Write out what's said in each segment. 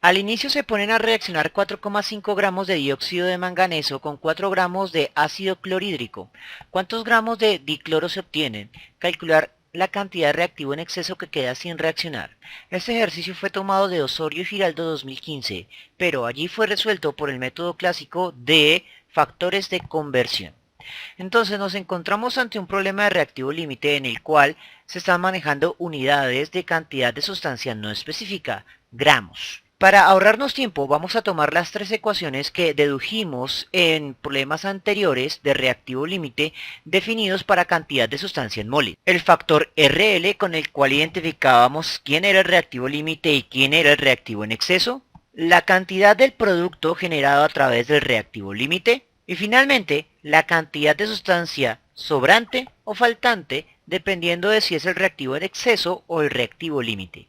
Al inicio se ponen a reaccionar 4,5 gramos de dióxido de manganeso con 4 gramos de ácido clorhídrico. ¿Cuántos gramos de dicloro se obtienen? Calcular la cantidad de reactivo en exceso que queda sin reaccionar. Este ejercicio fue tomado de Osorio y Giraldo 2015, pero allí fue resuelto por el método clásico de factores de conversión. Entonces nos encontramos ante un problema de reactivo límite en el cual se están manejando unidades de cantidad de sustancia no específica, gramos. Para ahorrarnos tiempo vamos a tomar las tres ecuaciones que dedujimos en problemas anteriores de reactivo límite definidos para cantidad de sustancia en moles. El factor RL con el cual identificábamos quién era el reactivo límite y quién era el reactivo en exceso, la cantidad del producto generado a través del reactivo límite y finalmente la cantidad de sustancia sobrante o faltante dependiendo de si es el reactivo en exceso o el reactivo límite.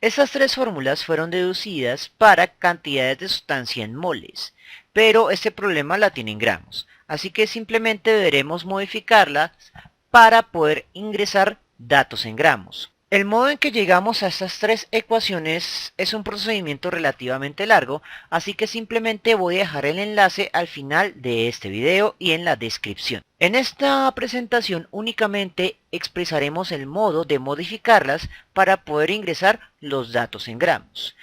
Estas tres fórmulas fueron deducidas para cantidades de sustancia en moles, pero este problema la tiene en gramos, así que simplemente deberemos modificarlas para poder ingresar datos en gramos. El modo en que llegamos a estas tres ecuaciones es un procedimiento relativamente largo, así que simplemente voy a dejar el enlace al final de este video y en la descripción. En esta presentación únicamente expresaremos el modo de modificarlas para poder ingresar los datos en gramos.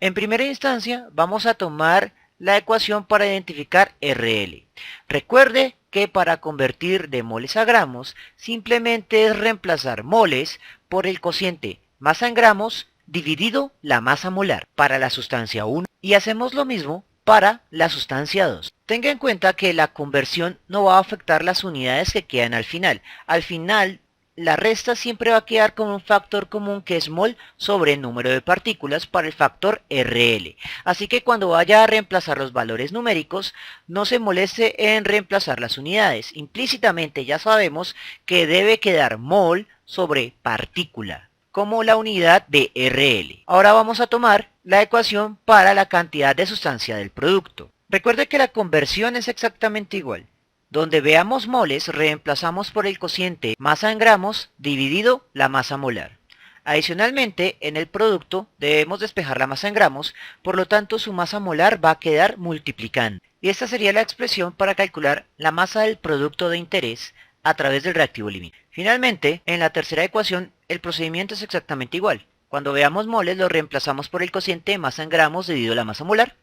En primera instancia vamos a tomar la ecuación para identificar RL. Recuerde que para convertir de moles a gramos simplemente es reemplazar moles por el cociente masa en gramos dividido la masa molar para la sustancia 1 y hacemos lo mismo para la sustancia 2. Tenga en cuenta que la conversión no va a afectar las unidades que quedan al final. Al final la resta siempre va a quedar con un factor común que es mol sobre el número de partículas para el factor RL. Así que cuando vaya a reemplazar los valores numéricos, no se moleste en reemplazar las unidades. Implícitamente ya sabemos que debe quedar mol sobre partícula como la unidad de RL. Ahora vamos a tomar la ecuación para la cantidad de sustancia del producto. Recuerde que la conversión es exactamente igual. Donde veamos moles, reemplazamos por el cociente masa en gramos dividido la masa molar. Adicionalmente, en el producto debemos despejar la masa en gramos, por lo tanto su masa molar va a quedar multiplicando. Y esta sería la expresión para calcular la masa del producto de interés a través del reactivo límite. Finalmente, en la tercera ecuación, el procedimiento es exactamente igual. Cuando veamos moles, lo reemplazamos por el cociente masa en gramos dividido la masa molar.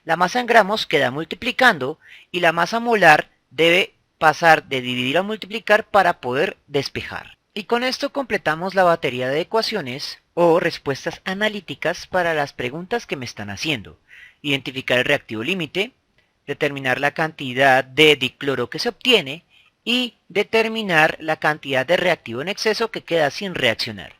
La masa en gramos queda multiplicando y la masa molar debe pasar de dividir a multiplicar para poder despejar. Y con esto completamos la batería de ecuaciones o respuestas analíticas para las preguntas que me están haciendo. Identificar el reactivo límite, determinar la cantidad de dicloro que se obtiene y determinar la cantidad de reactivo en exceso que queda sin reaccionar.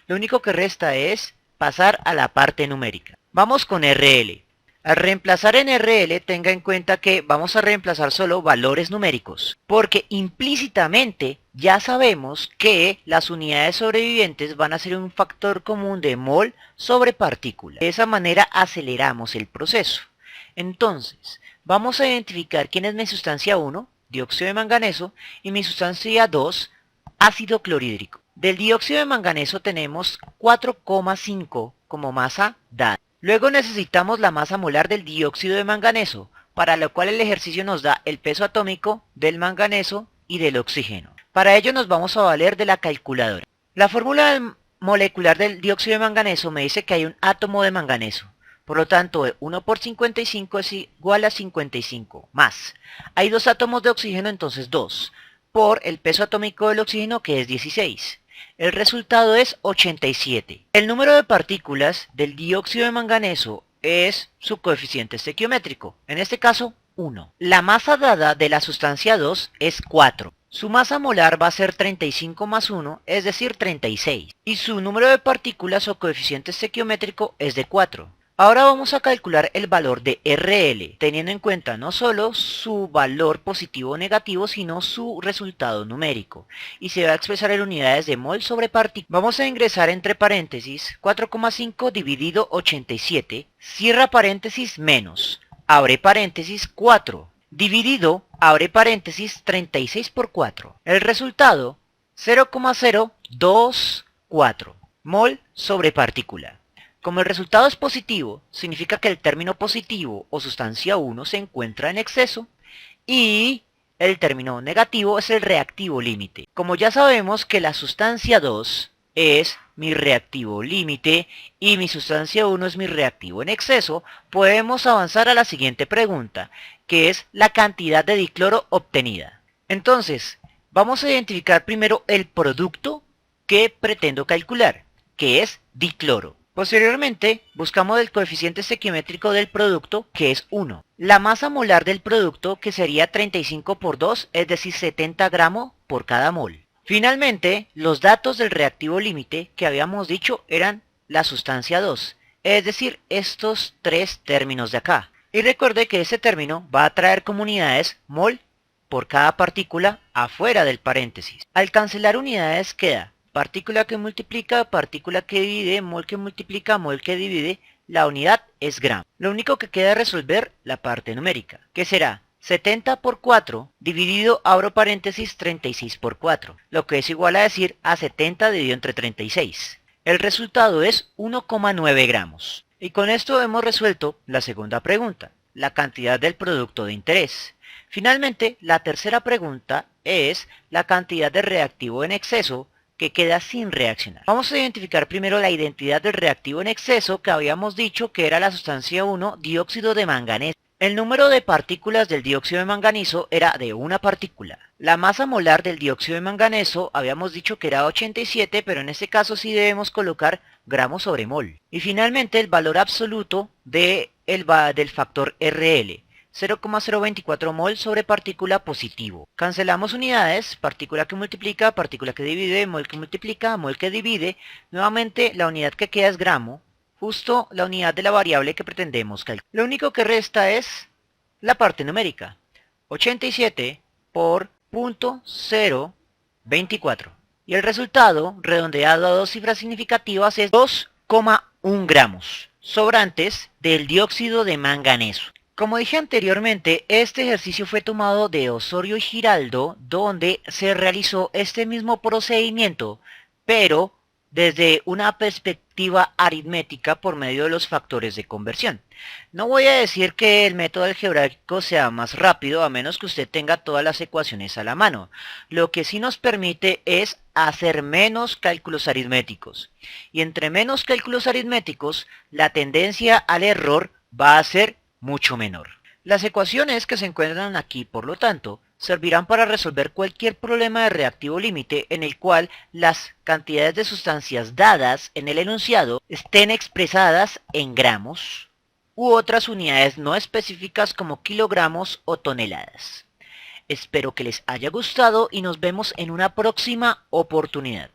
Lo único que resta es pasar a la parte numérica. Vamos con RL. Al reemplazar en RL, tenga en cuenta que vamos a reemplazar solo valores numéricos, porque implícitamente ya sabemos que las unidades sobrevivientes van a ser un factor común de mol sobre partícula. De esa manera aceleramos el proceso. Entonces, vamos a identificar quién es mi sustancia 1, dióxido de manganeso, y mi sustancia 2, ácido clorhídrico. Del dióxido de manganeso tenemos 4,5 como masa dada. Luego necesitamos la masa molar del dióxido de manganeso, para lo cual el ejercicio nos da el peso atómico del manganeso y del oxígeno. Para ello nos vamos a valer de la calculadora. La fórmula molecular del dióxido de manganeso me dice que hay un átomo de manganeso. Por lo tanto, 1 por 55 es igual a 55 más. Hay dos átomos de oxígeno, entonces 2, por el peso atómico del oxígeno que es 16. El resultado es 87. El número de partículas del dióxido de manganeso es su coeficiente estequiométrico, en este caso 1. La masa dada de la sustancia 2 es 4. Su masa molar va a ser 35 más 1, es decir 36. Y su número de partículas o coeficiente estequiométrico es de 4. Ahora vamos a calcular el valor de RL, teniendo en cuenta no solo su valor positivo o negativo, sino su resultado numérico. Y se va a expresar en unidades de mol sobre partícula. Vamos a ingresar entre paréntesis 4,5 dividido 87, cierra paréntesis menos, abre paréntesis 4, dividido, abre paréntesis 36 por 4. El resultado 0,024 mol sobre partícula. Como el resultado es positivo, significa que el término positivo o sustancia 1 se encuentra en exceso y el término negativo es el reactivo límite. Como ya sabemos que la sustancia 2 es mi reactivo límite y mi sustancia 1 es mi reactivo en exceso, podemos avanzar a la siguiente pregunta, que es la cantidad de dicloro obtenida. Entonces, vamos a identificar primero el producto que pretendo calcular, que es dicloro. Posteriormente, buscamos el coeficiente estequiométrico del producto, que es 1. La masa molar del producto, que sería 35 por 2, es decir, 70 gramos por cada mol. Finalmente, los datos del reactivo límite que habíamos dicho eran la sustancia 2, es decir, estos tres términos de acá. Y recuerde que este término va a traer como unidades mol por cada partícula afuera del paréntesis. Al cancelar unidades queda partícula que multiplica, partícula que divide, mol que multiplica, mol que divide, la unidad es gramo. Lo único que queda es resolver la parte numérica, que será 70 por 4 dividido, abro paréntesis, 36 por 4, lo que es igual a decir a 70 dividido entre 36. El resultado es 1,9 gramos. Y con esto hemos resuelto la segunda pregunta, la cantidad del producto de interés. Finalmente, la tercera pregunta es la cantidad de reactivo en exceso que queda sin reaccionar. Vamos a identificar primero la identidad del reactivo en exceso que habíamos dicho que era la sustancia 1, dióxido de manganeso. El número de partículas del dióxido de manganeso era de una partícula. La masa molar del dióxido de manganeso habíamos dicho que era 87, pero en este caso sí debemos colocar gramos sobre mol. Y finalmente el valor absoluto del factor RL. 0,024 mol sobre partícula positivo. Cancelamos unidades, partícula que multiplica, partícula que divide, mol que multiplica, mol que divide. Nuevamente la unidad que queda es gramo, justo la unidad de la variable que pretendemos calcular. Lo único que resta es la parte numérica. 87 por 0.024. Y el resultado, redondeado a dos cifras significativas, es 2,1 gramos sobrantes del dióxido de manganeso. Como dije anteriormente, este ejercicio fue tomado de Osorio y Giraldo, donde se realizó este mismo procedimiento, pero desde una perspectiva aritmética por medio de los factores de conversión. No voy a decir que el método algebraico sea más rápido, a menos que usted tenga todas las ecuaciones a la mano. Lo que sí nos permite es hacer menos cálculos aritméticos. Y entre menos cálculos aritméticos, la tendencia al error va a ser mucho menor. Las ecuaciones que se encuentran aquí, por lo tanto, servirán para resolver cualquier problema de reactivo límite en el cual las cantidades de sustancias dadas en el enunciado estén expresadas en gramos u otras unidades no específicas como kilogramos o toneladas. Espero que les haya gustado y nos vemos en una próxima oportunidad.